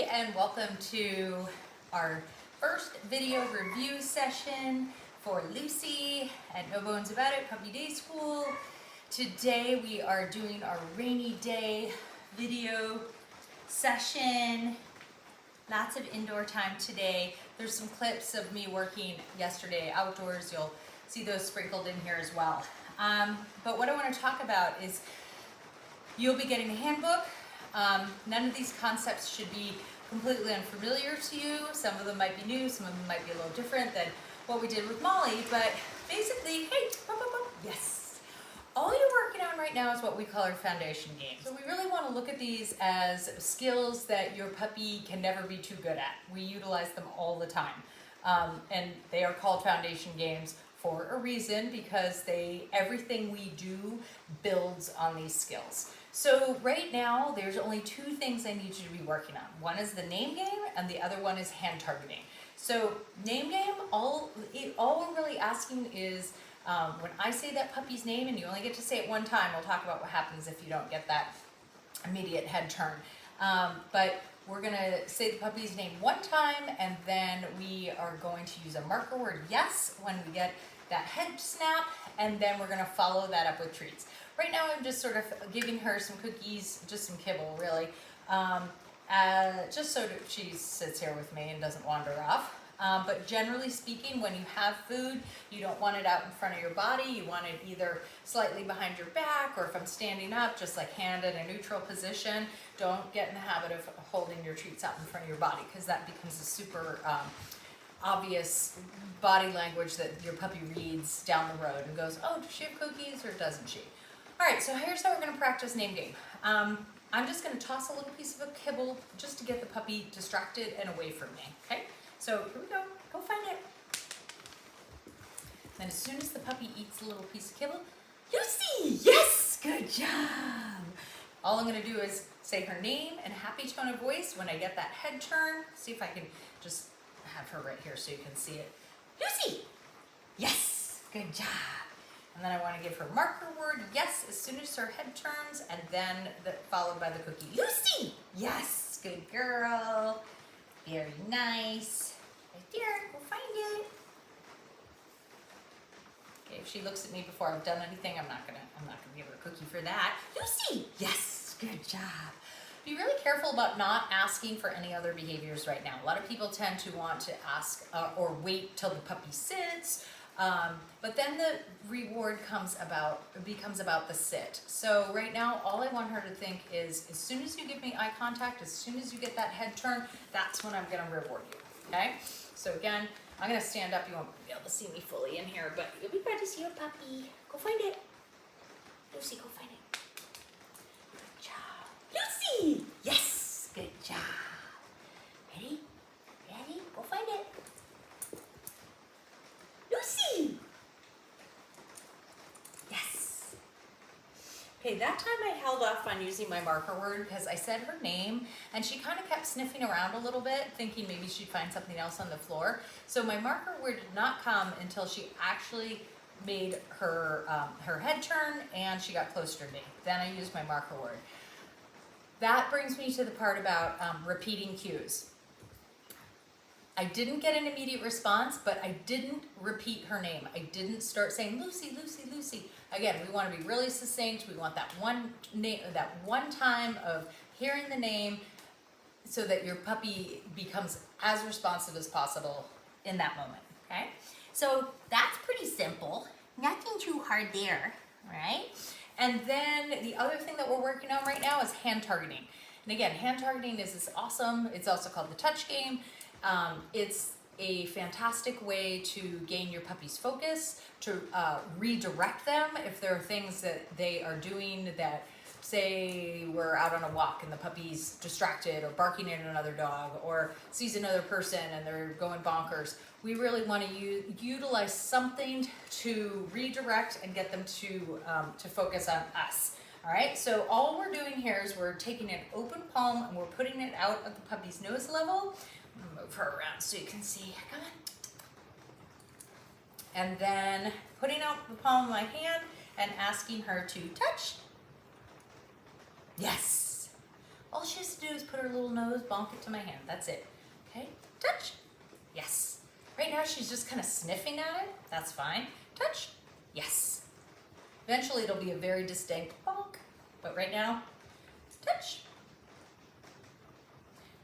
and welcome to our first video review session for Lucy at No Bones About It Puppy Day School. Today we are doing our rainy day video session. Lots of indoor time today. There's some clips of me working yesterday outdoors. You'll see those sprinkled in here as well. But what I want to talk about is you'll be getting a handbook. None of these concepts should be completely unfamiliar to you. Some of them might be new, some of them might be a little different than what we did with Molly, but basically, hey, yes. All you're working on right now is what we call our foundation games. So we really want to look at these as skills that your puppy can never be too good at. We utilize them all the time. And they are called foundation games for a reason, because everything we do builds on these skills. So right now, there's only two things I need you to be working on. One is the name game, and the other one is hand targeting. So name game, all we're really asking is, when I say that puppy's name, and you only get to say it one time, we'll talk about what happens if you don't get that immediate head turn. But we're gonna say the puppy's name one time, and then we are going to use a marker word yes when we get that head snap, and then we're gonna follow that up with treats. Right now I'm just sort of giving her some cookies, just some kibble really, just so that she sits here with me and doesn't wander off. But generally speaking, when you have food, you don't want it out in front of your body. You want it either slightly behind your back, or if I'm standing up, just like hand in a neutral position. Don't get in the habit of holding your treats out in front of your body, because that becomes a super obvious body language that your puppy reads down the road and goes, oh, does she have cookies or doesn't she? All right, so here's how we're gonna practice name game. I'm just gonna toss a little piece of a kibble just to get the puppy distracted and away from me, okay? So here we go, go find it. Then as soon as the puppy eats a little piece of kibble, Lucy, yes, good job. All I'm gonna do is say her name in a happy tone of voice when I get that head turn. See if I can just have her right here so you can see it. Lucy, yes, good job. And then I want to give her marker word yes as soon as her head turns, and then followed by the cookie. Lucy, yes, good girl. Very nice. Right there, go find it. Okay, if she looks at me before I've done anything, I'm not gonna give her a cookie for that. Lucy, yes, good job. Be really careful about not asking for any other behaviors right now. A lot of people tend to want to ask or wait till the puppy sits, but then the reward becomes about the sit. So right now, all I want her to think is, as soon as you give me eye contact, as soon as you get that head turn, that's when I'm gonna reward you, okay? So again, I'm gonna stand up. You won't be able to see me fully in here, but you'll be glad to see your puppy. Go find it. Lucy, go find it. Good job. Lucy! Yes, good job. Ready? Ready? Go find it. Lucy! Yes. Okay, that time I held off on using my marker word because I said her name and she kind of kept sniffing around a little bit, thinking maybe she'd find something else on the floor. So my marker word did not come until she actually made her head turn and she got closer to me. Then I used my marker word. That brings me to the part about repeating cues. I didn't get an immediate response, but I didn't repeat her name. I didn't start saying Lucy, Lucy, Lucy. Again, we want to be really succinct. We want that one time of hearing the name so that your puppy becomes as responsive as possible in that moment, okay? So that's pretty simple. Nothing too hard there, right? And then the other thing that we're working on right now is hand targeting. And again, hand targeting is awesome. It's also called the touch game. It's a fantastic way to gain your puppy's focus, to redirect them if there are things that they are doing that, say we're out on a walk and the puppy's distracted or barking at another dog or sees another person and they're going bonkers. We really want to utilize something to redirect and get them to focus on us. All right, so all we're doing here is we're taking an open palm and we're putting it out at the puppy's nose level. I'm gonna move her around so you can see. Come on. And then putting out the palm of my hand and asking her to touch. Yes. All she has to do is put her little nose, bonk it to my hand. That's it. Okay, touch. Yes. Right now she's just kind of sniffing at it. That's fine. Touch. Yes. Eventually it'll be a very distinct bonk, but right now, touch.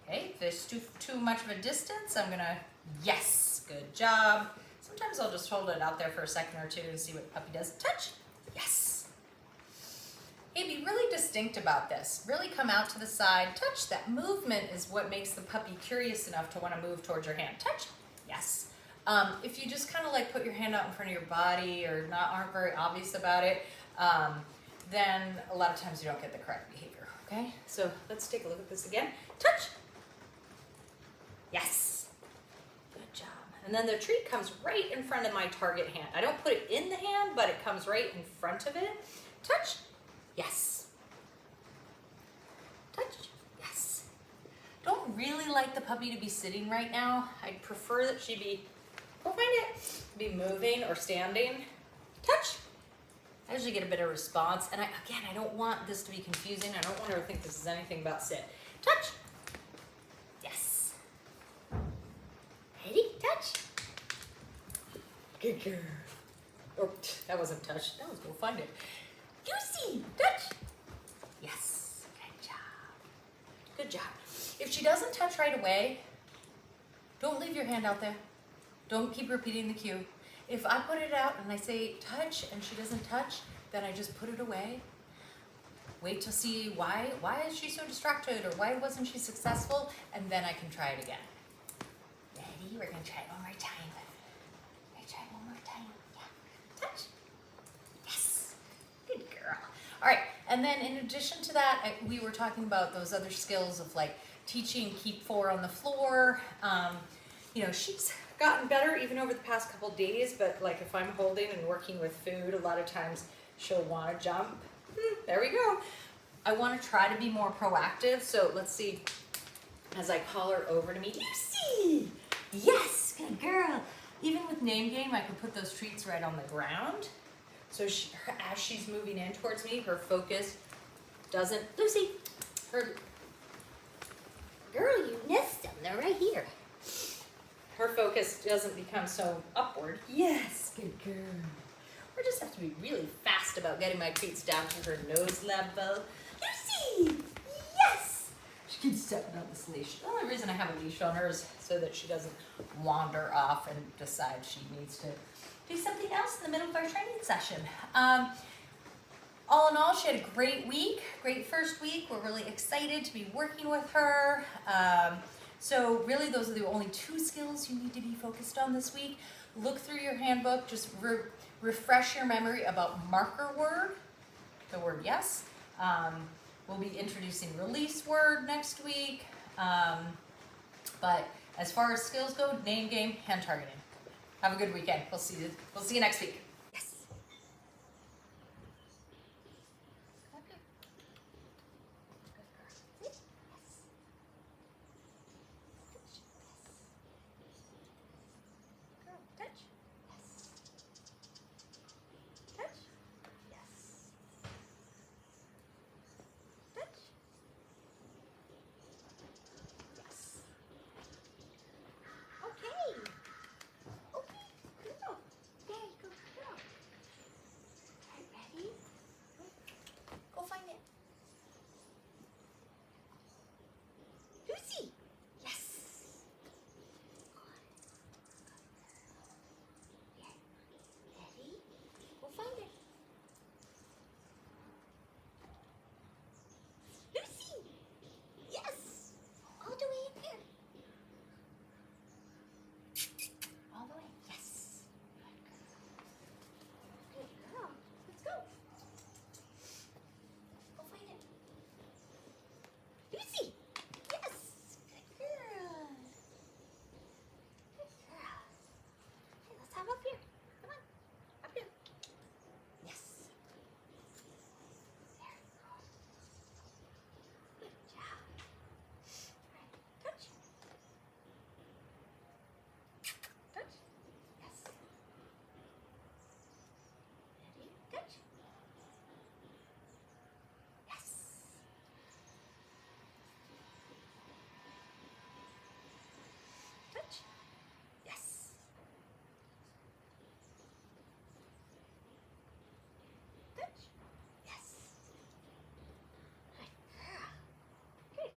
Okay, if there's too much of a distance, I'm gonna, yes, good job. Sometimes I'll just hold it out there for a second or two and see what the puppy does. Touch. Yes. Hey, be really distinct about this. Really come out to the side. Touch. That movement is what makes the puppy curious enough to want to move towards your hand. Touch. Yes. If you just kind of like put your hand out in front of your body or aren't very obvious about it, then a lot of times you don't get the correct behavior. Okay? So let's take a look at this again. Touch. Yes. Good job. And then the treat comes right in front of my target hand. I don't put it in the hand, but it comes right in front of it. Touch. Yes. Touch. Yes. Don't really like the puppy to be sitting right now. I'd prefer that she be, go find it, be moving or standing. Touch. I usually get a bit of response. And again, I don't want this to be confusing. I don't want her to think this is anything about sit. Touch. Yes. Ready? Touch. Good girl. Oh, that wasn't touch. That was go find it. Lucy, touch. Yes. Good job. Good job. If she doesn't touch right away, don't leave your hand out there. Don't keep repeating the cue. If I put it out and I say touch and she doesn't touch, then I just put it away. Wait to see why is she so distracted or why wasn't she successful, and then I can try it again. Ready? We're gonna try it one more time. Touch. Yes. Good girl. All right. And then in addition to that, we were talking about those other skills of like teaching keep 4 on the floor. You know, she's gotten better even over the past couple days, but like if I'm holding and working with food, a lot of times she'll want to jump. There we go. I want to try to be more proactive. So let's see, as I call her over to me, Lucy. Yes, good girl. Even with Name Game, I can put those treats right on the ground. So as she's moving in towards me, her focus doesn't, Lucy, girl, you missed them. They're right here. Her focus doesn't become so upward. Yes, good girl. I just have to be really fast about getting my treats down to her nose level. Lucy, yes. She keeps stepping on this leash. The only reason I have a leash on her is so that she doesn't wander off and decide she needs to do something else in the middle of our training session. All in all, she had a great week, great first week. We're really excited to be working with her. So really, those are the only 2 skills you need to be focused on this week. Look through your handbook, just refresh your memory about marker word, the word yes. We'll be introducing release word next week. But as far as skills go, Name Game, hand targeting. Have a good weekend. We'll see you next week.